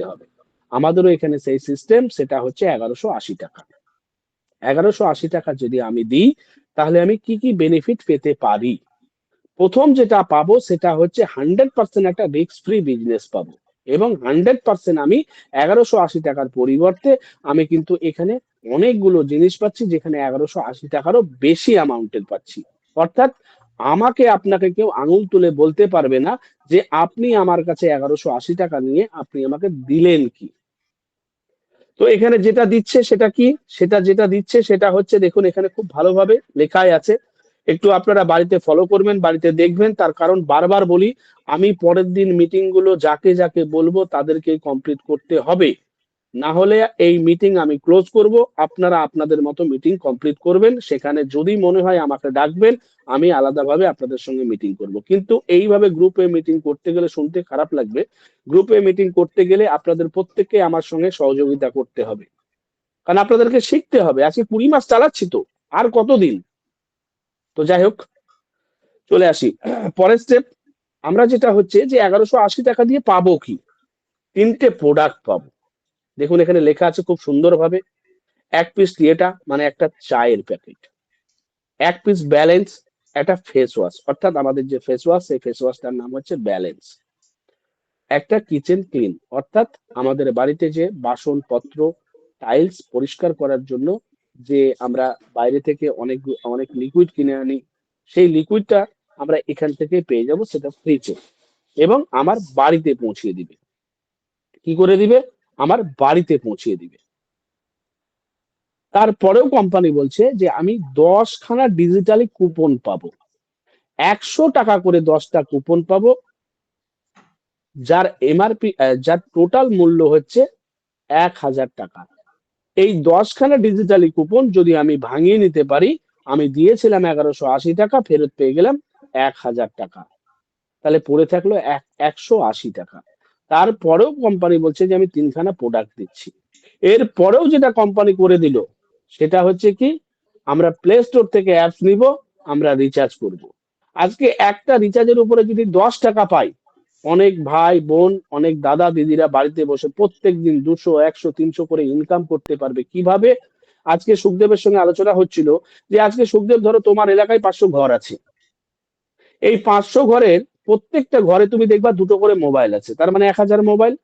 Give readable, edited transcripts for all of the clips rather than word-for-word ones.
দিতে হবে। আমাদেরও এখানে সেই সিস্টেম, সেটা হচ্ছে 1180 টাকা। 1180 টাকা যদি আমি দিই, তাহলে আমি কি কি বেনিফিট পেতে পারি? প্রথম যেটা পাবো সেটা হচ্ছে 100% একটা রিস্ক ফ্রি বিজনেস পাবো, এবং 100% আমি 1180 টাকার পরিবর্তে আমি কিন্তু এখানে অনেকগুলো জিনিস পাচ্ছি, যেখানে 1180 টাকারও বেশি অ্যামাউন্টের পাচ্ছি। অর্থাৎ আমাকে আপনাকে কেউ আঙুল তুলে বলতে পারবে না যে আপনি আমার কাছে 1180 টাকা নিয়ে আপনি আমাকে দিলেন কি। তো এখানে যেটা দিচ্ছে সেটা কি, যেটা দিচ্ছে সেটা হচ্ছে, দেখুন এখানে খুব ভালোভাবে লেখাই আছে, একটু আপনারা বাড়িতে ফলো করবেন, বাড়িতে দেখবেন। তার কারণ বারবার বলি, আমি পরের দিন মিটিং গুলো যাকে যাকে বলবো তাদেরকে কমপ্লিট করতে হবে, না হলে এই মিটিং আমি ক্লোজ করব। আপনারা আপনাদের মতো মিটিং কমপ্লিট করবেন, সেখানে যদি মনে হয় আমাকে ডাকবেন, আমি আলাদাভাবে আপনাদের সঙ্গে মিটিং করব। কিন্তু এইভাবে গ্রুপে মিটিং করতে গেলে, শুনতে খারাপ লাগবে, গ্রুপে মিটিং করতে গেলে আপনাদের প্রত্যেককে আমার সঙ্গে সহযোগিতা করতে হবে, কারণ আপনাদেরকে শিখতে হবে। আজকে 20 মাস চালাচ্ছি, তো আর কতদিন। তো যাই হোক, চলে আসি পরের স্টেপ। আমরা যেটা হচ্ছে যে 1180 টাকা দিয়ে পাবো কি, 3টে প্রোডাক্ট পাবো। দেখুন এখানে লেখা আছে খুব সুন্দরভাবে, 1 পিস টিয়েটা মানে একটা চায়ের প্যাকেট, 1 পিস ব্যালেন্স একটা ফেস ওয়াশ, অর্থাৎ আমাদের যে ফেস ওয়াশ, সেই ফেস ওয়াশটার নাম হচ্ছে ব্যালেন্স, একটা কিচেন ক্লিন, অর্থাৎ আমাদের বাড়িতে যে বাসনপত্র, টাইলস পরিষ্কার করার জন্য যে আমরা বাইরে থেকে অনেক অনেক লিকুইড কিনে আনি, সেই লিকুইডটা আমরা এখান থেকে পেয়ে যাব, সেটা ফ্রিতে, এবং আমার বাড়িতে পৌঁছিয়ে দিবে। কি করে দিবে? আমার বাড়িতে পৌঁছিয়ে দিবে। তারপরেও কোম্পানি বলছে যে আমি 10খানা ডিজিটালি কুপন পাবো, 100 টাকা করে 10টা কুপন পাবো, যার এমআরপি, যার টোটাল মূল্য হচ্ছে 1000 টাকা। এই 10খানা ডিজিটালি কুপন যদি আমি ভাঙিয়ে নিতে পারি, আমি দিয়েছিলাম 1180 টাকা, ফেরত পেয়ে গেলাম 1000 টাকা, তাহলে পড়ে থাকলো 180 টাকা। তারপরেও কোম্পানি বলছে যে আমি 3খানা প্রোডাক্ট দিচ্ছি। এর পরেও যেটা কোম্পানি করে দিল, সেটা হচ্ছে কি, আমরা প্লে স্টোর থেকে অ্যাপস নিব, আমরা রিচার্জ করব। আজকে একটা রিচার্জের উপরে যদি 10 টাকা পাই, অনেক ভাই বোন, অনেক দাদা দিদিরা বাড়িতে বসে প্রত্যেকদিন 200, 100, 300 করে ইনকাম করতে পারবে। কিভাবে? আজকে সুখদেবের সঙ্গে আলোচনা হচ্ছিল যে আজকে সুখদেব, ধরো তোমার এলাকায় 500 ঘর আছে, এই 500 ঘরের প্রত্যেকটা ঘরে তুমি দেখবা 2টো করে মোবাইল আছে, তার মানে 1000 মোবাইল।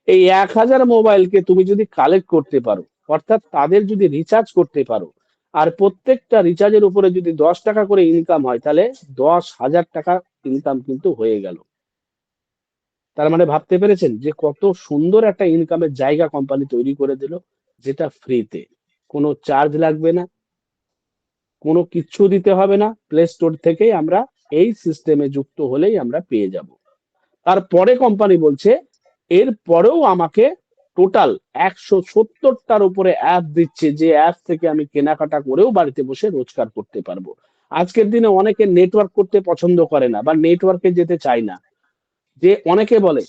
এই 1000 মোবাইলকে তুমি যদি কালেক্ট করতে পারো, অর্থাৎ তাদের যদি রিচার্জ করতে পারো, আর প্রত্যেকটা রিচার্জের উপরে যদি 10 টাকা করে ইনকাম হয়, তাহলে 10,000 টাকা ইনকাম কিন্তু হয়ে গেল। তার মানে ভাবতে পেরেছেন যে কত সুন্দর একটা ইনকামের জায়গা কোম্পানি তৈরি করে দিল, যেটা ফ্রিতে, কোনো চার্জ লাগবে না, কোনো কিচ্ছু দিতে হবে না, প্লে স্টোর থেকেই আমরা এই সিস্টেমে যুক্ত হলেই আমরা পেয়ে যাব। তারপরে কোম্পানি বলছে এর পরেও আমাকে টোটাল 170টার উপরে অ্যাপ দিচ্ছে, যে অ্যাপ থেকে আমি কেনাকাটা করেও বাড়িতে বসে রোজগার করতে পারবো। আজকের দিনে অনেকে নেটওয়ার্ক করতে পছন্দ করে না বা নেটওয়ার্কে যেতে চায় না, যে অনেকে বলে,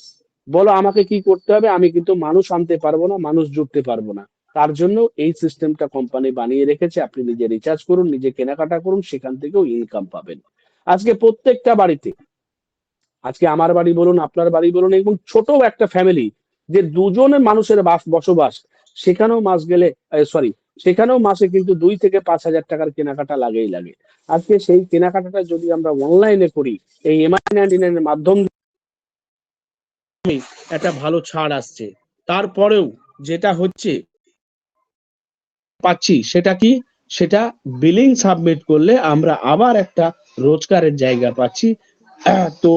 বলো আমাকে কি করতে হবে, আমি কিন্তু মানুষ আনতে পারবো না, মানুষ জুড়তে পারবো না। তার জন্য এই সিস্টেমটা কোম্পানি বানিয়ে রেখেছে, আপনি নিজে রিচার্জ করুন, নিজে কেনাকাটা করুন, সেখান থেকেও ইনকাম পাবেন। আজকে প্রত্যেকটা বাড়িতে, আজকে আমার বাড়ি বলুন, আপনার বাড়ি বলুন, এবং ছোট একটা ফ্যামিলি যে দুজনের মানুষের বসবাস, সেখানেও মাস গেলে, সরি, সেখানেও মাসে কিন্তু 2 থেকে 5 হাজার টাকার কেনাকাটা লাগেই লাগে। আজকে সেই কেনাকাটাটা যদি আমরা অনলাইনে করি, এই MI99 এর মাধ্যম একটা ভালো ছাড় আসছে। তারপরেও যেটা হচ্ছে পাচ্ছি সেটা কি, সেটা বিলিং সাবমিট করলে আমরা আবার একটা রোজগারের জায়গা পাচ্ছি। তো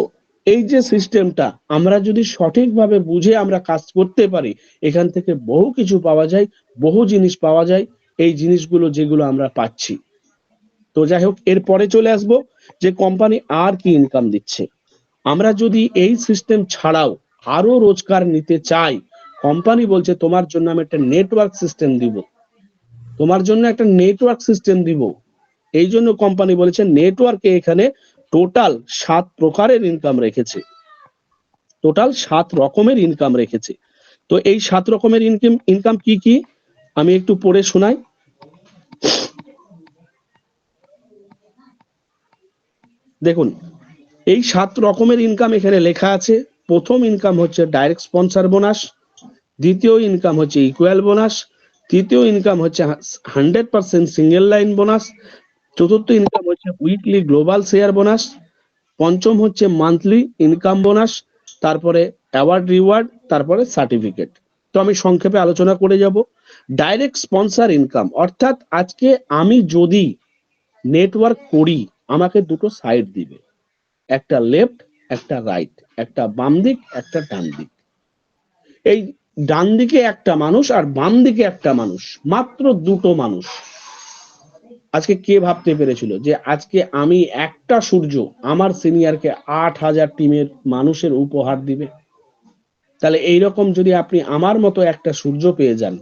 এই যে সিস্টেমটা, আমরা যদি সঠিকভাবে বুঝে আমরা কাজ করতে পারি, এখান থেকে বহু কিছু পাওয়া যায়, বহু জিনিস পাওয়া যায়, এই জিনিসগুলো যেগুলো আমরা পাচ্ছি। তো যাই হোক, এরপরে চলে আসবো যে কোম্পানি আর কি ইনকাম দিচ্ছে। আমরা যদি এই সিস্টেম ছাড়াও আরো রোজগার নিতে চাই, কোম্পানি বলছে তোমার জন্য আমি একটা নেটওয়ার্ক সিস্টেম দিব, তোমার জন্য একটা নেটওয়ার্ক সিস্টেম দিব। এই জন্য কোম্পানি বলেছে নেটওয়ার্কে এখানে টোটাল 7 প্রকারের ইনকাম রেখেছে, টোটাল 7 রকমের ইনকাম রেখেছে। তো এই 7 রকমের ইনকাম কি কি, আমি একটু পড়ে শোনাই। দেখুন, এই 7 রকমের ইনকাম এখানে লেখা আছে। প্রথম ইনকাম হচ্ছে ডাইরেক্ট স্পন্সর বোনাস, দ্বিতীয় ইনকাম হচ্ছে ইকুয়াল বোনাস, তৃতীয় ইনকাম হচ্ছে 100% সিঙ্গেল লাইন বোনাস, চতুর্থ ইনকাম হচ্ছে উইকলি গ্লোবাল শেয়ার বোনাস, পঞ্চম হচ্ছে মান্থলি ইনকাম বোনাস, তারপরে অ্যাওয়ার্ড রিওয়ার্ড, তারপরে সার্টিফিকেট। তো আমি সংক্ষেপে আলোচনা করে যাব। ডাইরেক্ট স্পন্সর ইনকাম, অর্থাৎ আজকে আমি যদি নেটওয়ার্ক করি আমাকে দুটো সাইড দিবে, একটা লেফট একটা রাইট, একটা বাম দিক একটা ডান দিক। এই ডান দিকে একটা মানুষ আর বাম দিকে একটা মানুষ, মাত্র দুটো মানুষ। আজকে কে ভাবতে পেরেছিল যে আজকে আমি একটা সূর্য আমার সিনিয়রকে 8,000 টিমের মানুষের উপহার দিবে? তাহলে এইরকম যদি আপনি আমার মতো একটা সূর্য পেয়ে যান,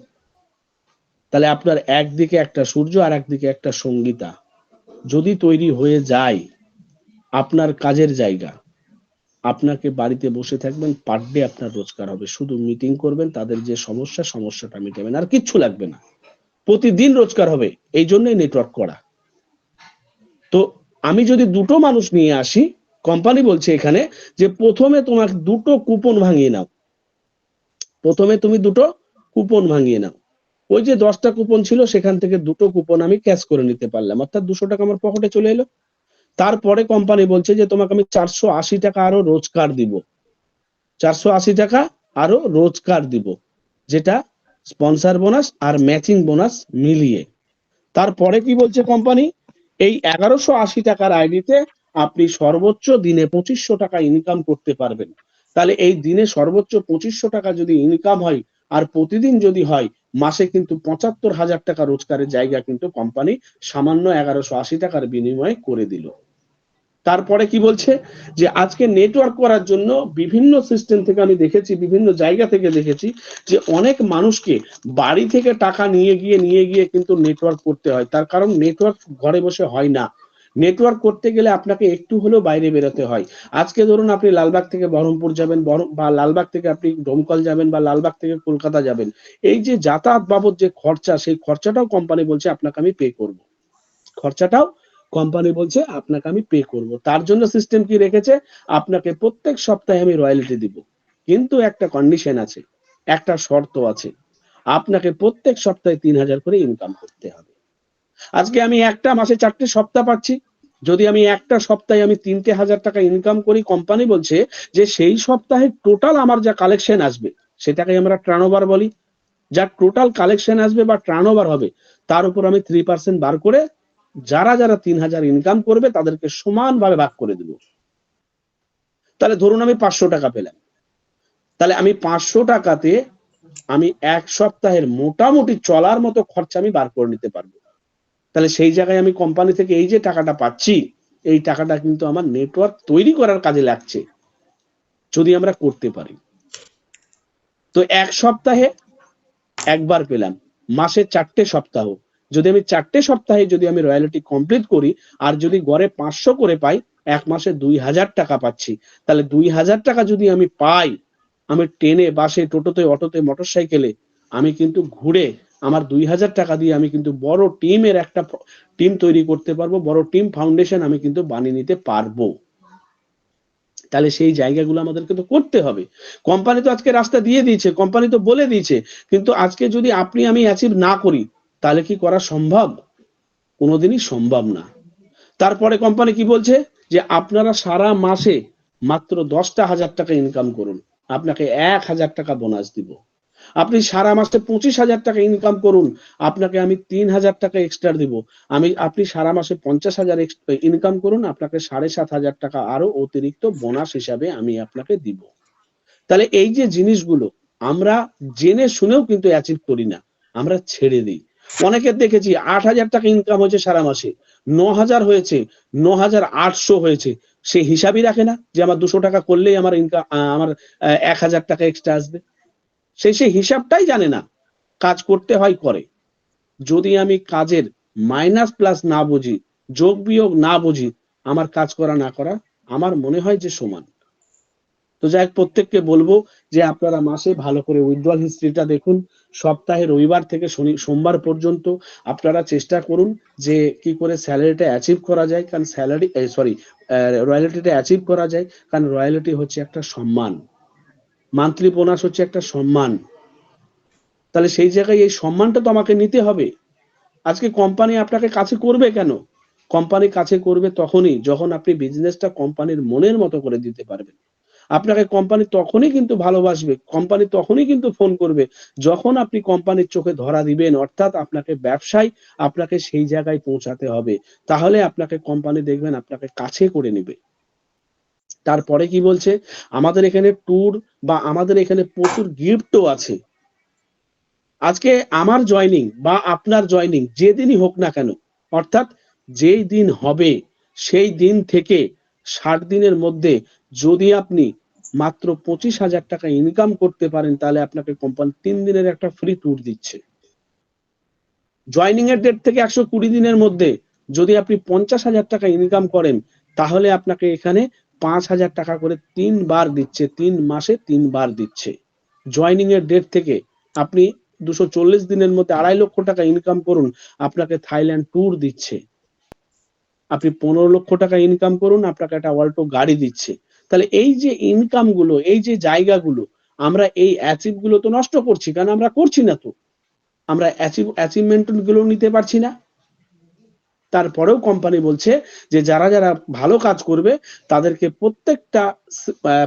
তাহলে আপনার একদিকে একটা সূর্য আর একদিকে একটা সঙ্গীতা যদি তৈরি হয়ে যায় আপনার কাজের জায়গা, আপনাকে বাড়িতে বসে থাকবেন, পার ডে আপনার রোজগার হবে, শুধু মিটিং করবেন, তাদের যে সমস্যাটা মিটাবেন, আর কিচ্ছু লাগবে না, প্রতিদিন রোজগার হবে। এই জন্যই নেটওয়ার্ক করা। তো আমি যদি দুটো মানুষ নিয়ে আসি, কোম্পানি বলছে এখানে যে প্রথমে তোমাকে দুটো কুপন ভাঙিয়ে নাও, প্রথমে তুমি দুটো কুপন ভাঙিয়ে নাও। ওই যে 10টা কুপন ছিল সেখান থেকে দুটো কুপন আমি ক্যাশ করে নিতে পারলাম, অর্থাৎ 200 টাকা আমার পকেটে চলে এলো। তারপরে কোম্পানি বলছে যে তোমাকে আমি 480 টাকা আরো রোজগার দিব, 480 টাকা আরো রোজগার দিব, যেটা স্পন্সর বোনাস আর ম্যাচিং বোনাস মিলিয়ে। তারপরে কি বলছে কোম্পানি, এই 1180 টাকার আইডিতে আপনি সর্বোচ্চ দিনে 2500 টাকা ইনকাম করতে পারবেন। তাহলে এই দিনে সর্বোচ্চ 2500 টাকা যদি ইনকাম হয় আর প্রতিদিন যদি হয়, মাসে কিন্তু 75,000 টাকা রোজগারের জায়গা কিন্তু কোম্পানি সামান্য 1180 টাকার বিনিময়ে করে দিল। তারপরে কি বলছে যে আজকে নেটওয়ার্ক করার জন্য বিভিন্ন সিস্টেম থেকে আমি দেখেছি, বিভিন্ন জায়গা থেকে দেখেছি যে অনেক মানুষকে বাড়ি থেকে টাকা নিয়ে গিয়ে কিন্তু নেটওয়ার্ক করতে হয়। তার কারণ নেটওয়ার্ক ঘরে বসে হয় না, নেটওয়ার্ক করতে গেলে আপনাকে একটু হলেও বাইরে বেরোতে হয়। আজকে ধরুন আপনি লালবাগ থেকে বহরমপুর যাবেন, বা লালবাগ থেকে আপনি ডোমকল যাবেন, বা লালবাগ থেকে কলকাতা যাবেন, এই যে যাতায়াত বাবদ যে খরচা, সেই খরচাটাও কোম্পানি বলছে আপনাকে আমি পে করব, খরচাটাও কোম্পানি বলছে আপনাকে আমি পে করব। তার জন্য সিস্টেম কি রেখেছে, আপনাকে প্রত্যেক সপ্তাহে আমি রয়্যালটি দিব, কিন্তু একটা কন্ডিশন আছে, একটা শর্ত আছে, আপনাকে প্রত্যেক সপ্তাহে 3,000 করে ইনকাম করতে হবে। আজকে আমি একটা মাসে 4টে সপ্তাহ পাচ্ছি, যদি আমি একটা সপ্তাহে আমি 3,000 টাকা ইনকাম করি, কোম্পানি বলছে যে সেই সপ্তাহে টোটাল আমার যা কালেকশন আসবে সেটাকে আমরা টার্নওভার বলি, যা টোটাল কালেকশন আসবে বা টার্নওভার হবে তার উপর আমি 3% বার করে যারা যারা 3,000 ইনকাম করবে তাদেরকে সমানভাবে ভাগ করে দেব। তাহলে ধরুন আমি 500 টাকা পেলাম, তাহলে আমি 500 টাকাতে আমি এক সপ্তাহের মোটামুটি চলার মতো খরচা আমি বার করে নিতে পারবো। তাহলে সেই জায়গায় আমি কোম্পানি থেকে এই যে টাকাটা পাচ্ছি, এই টাকাটা কিন্তু আমার নেটওয়ার্ক তৈরি করার কাজে লাগছে, যদি আমরা করতে পারি। তো এক সপ্তাহে একবার পেলাম, মাসে 4টে সপ্তাহ, যদি আমি 4টে সপ্তাহে যদি আমি রয়্যালটি কমপ্লিট করি আর যদি গড়ে 500 করে পাই, এক মাসে 2,000 টাকা পাচ্ছি। তাহলে 2,000 টাকা যদি আমি পাই, আমি ট্রেনে, বাসে, টোটোতে, অটোতে, মোটরসাইকেলে আমি কিন্তু ঘুরে আমার 2,000 টাকা দিয়ে আমি কিন্তু বড় টিমের একটা টিম তৈরি করতে পারবো, বড় টিম ফাউন্ডেশন আমি কিন্তু বানিয়ে নিতে পারবো। তাহলে সেই জায়গাগুলো আমাদেরকে তো করতে হবে। কোম্পানি তো আজকে রাস্তা দিয়ে দিয়েছে, কোম্পানি তো বলে দিয়েছে, কিন্তু আজকে যদি আপনি আমি অ্যাচিভ না করি তাহলে কি করা সম্ভব? কোনোদিনই সম্ভব না। তারপরে কোম্পানি কি বলছে যে আপনারা সারা মাসে মাত্র 10,000 টাকা ইনকাম করুন, আপনাকে 1,000 টাকা বোনাস দিব। আপনি সারা মাসে 25,000 টাকা ইনকাম করুন, আপনাকে আমি 3,000 টাকা এক্সট্রা দিব। আপনি সারা মাসে 50,000 ইনকাম করুন, আপনাকে 7,500 টাকা আরো অতিরিক্ত বোনাস হিসাবে আমি আপনাকে দিব। তাহলে এই যে জিনিসগুলো আমরা জেনে শুনেও কিন্তু অ্যাচিভ করি না, আমরা ছেড়ে দিই। অনেকের দেখেছি 8,000 টাকা ইনকাম হয়েছে সারা মাসে, 9,000 হয়েছে, 9,800 হয়েছে, সে হিসাবই রাখে না যে আমার 200 টাকা করলেই আমার ইনকাম, আমার 1,000 টাকা এক্সট্রা আসবে। সে হিসাবটাই জানে না, কাজ করতে হয় করে। যদি আমি কাজের মাইনাস প্লাস না বুঝি, যোগ বিয়োগ না বুঝি, আমার কাজ করা না করা আমার মনে হয় যে সমান। তো যাই হোক, প্রত্যেককে বলবো যে আপনারা মাসে ভালো করে উইথড্রয়াল হিস্ট্রিটা দেখুন, সপ্তাহে রবিবার থেকে সোমবার পর্যন্ত আপনারা চেষ্টা করুন যে কি করে স্যালারিটা অ্যাচিভ করা যায়, কারণ রয়্যালটিটা অ্যাচিভ করা যায়, কারণ রয়্যালটি হচ্ছে একটা সম্মান, মান্থলি বোনাস হচ্ছে একটা সম্মান। তাহলে সেই জায়গায় এই সম্মানটা তো আমাকে নিতে হবে। আজকে কোম্পানি আপনাকে কাছে করবে কেন? কোম্পানি কাছে করবে তখনই যখন আপনি বিজনেসটা কোম্পানির মনের মতো করে দিতে পারবেন। আপনাকে কোম্পানি তখনই কিন্তু ভালোবাসবে, কোম্পানি তখনই কিন্তু ফোন করবে যখন আপনি কোম্পানির চোখে ধরা দিবেন, অর্থাৎ আপনাকে ব্যবসায় আপনাকে সেই জায়গায় পৌঁছাতে হবে। তাহলে আপনাকে কোম্পানি দেখবেন আপনাকে কাছে করে নিবে। তারপরে কি বলছে, আমাদের এখানে ট্যুর বা আমাদের এখানে প্রচুর গিফটও আছে। আজকে আমার জয়েনিং বা আপনার জয়েনিং যেদিনই হোক না কেন, অর্থাৎ যেই দিন হবে সেই দিন থেকে 60 দিনের মধ্যে যদি আপনি মাত্র 25,000 টাকা ইনকাম করতে পারেন, তাহলে আপনাকে কোম্পানি 3 দিনের একটা ফ্রি ট্যুর দিচ্ছে। জয়েনিং এর ডেট থেকে 120 দিনের মধ্যে যদি আপনি 50,000 টাকা ইনকাম করেন, তাহলে আপনাকে এখানে 5,000 টাকা করে 3 বার দিচ্ছে, 3 মাসে 3 বার দিচ্ছে। জয়েনিং এর ডেট থেকে আপনি 240 দিনের মধ্যে 2.5 লক্ষ টাকা ইনকাম করুন, আপনাকে থাইল্যান্ড ট্যুর দিচ্ছে। আপনি 15 লক্ষ টাকা ইনকাম করুন, আপনাকে একটা অল্টো গাড়ি দিচ্ছে। তাহলে এই যে ইনকাম গুলো, এই যে জায়গাগুলো, আমরা এই অ্যাচিভ গুলো তো নষ্ট করছি, কারণ আমরা করছি না তো। আমরা অ্যাচিভমেন্ট গুলো নিতে পারছি না। তারপরেও কোম্পানি বলছে যে যারা যারা ভালো কাজ করবে তাদেরকে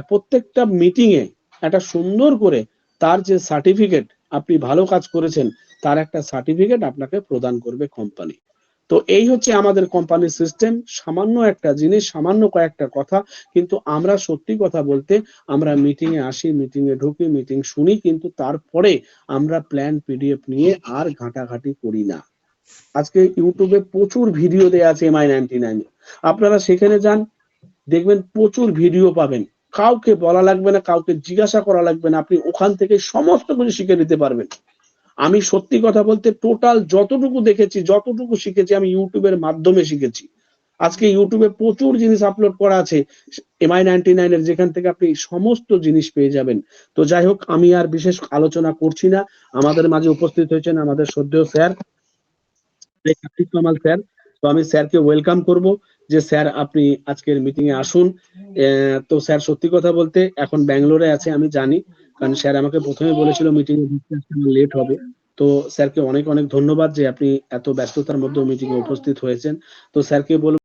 প্রত্যেকটা মিটিং এ একটা সুন্দর করে তার যে সার্টিফিকেট, আপনি ভালো কাজ করেছেন তার একটা সার্টিফিকেট আপনাকে প্রদান করবে কোম্পানি। তো এই হচ্ছে আমাদের কোম্পানির সিস্টেম। সামান্য একটা জিনিস, সামান্য কয়েকটা কথা, কিন্তু আমরা সত্যি কথা বলতে আমরা মিটিং এ আসি, মিটিং এ ঢুকি, মিটিং শুনি, কিন্তু তারপরে আমরা প্ল্যান পিডিএফ নিয়ে আর ঘাটাঘাটি করি না। আজকে ইউটিউবে প্রচুর ভিডিও দেয়া আছে MI99 এ। আপনারা সেখানে যান, দেখবেন প্রচুর ভিডিও পাবেন। কাউকে বলা লাগবে না, কাউকে জিজ্ঞাসা করা লাগবে না। আপনি ওখান থেকে সমস্ত কিছু শিখে নিতে পারবেন। আমি সত্যি কথা বলতে টোটাল যতটুকু দেখেছি, যতটুকু শিখেছি আমি ইউটিউবের মাধ্যমে শিখেছি। আজকে ইউটিউবে প্রচুর জিনিস আপলোড করা আছে MI99 এর, যেখান থেকে আপনি সমস্ত জিনিস পেয়ে যাবেন। তো যাই হোক, আমি আর বিশেষ আলোচনা করছি না। আমাদের মাঝে উপস্থিত হয়েছেন আমাদের শ্রদ্ধেয় স্যার কার্তিক কামাল স্যার। তো আমি স্যারকে ওয়েলকাম করব যে স্যার আপনি আজকের মিটিং এ আসুন। তো স্যার সত্যি কথা বলতে এখন ব্যাঙ্গালোরে আছে আমি জানি, কারণ স্যার আমাকে প্রথমে বলেছিল মিটিং এ ঢুকতে আসতে আমার লেট হবে। তো স্যারকে অনেক অনেক ধন্যবাদ যে আপনি এত ব্যস্ততার মধ্যে মিটিং এ উপস্থিত হয়েছেন। তো স্যারকে বলবো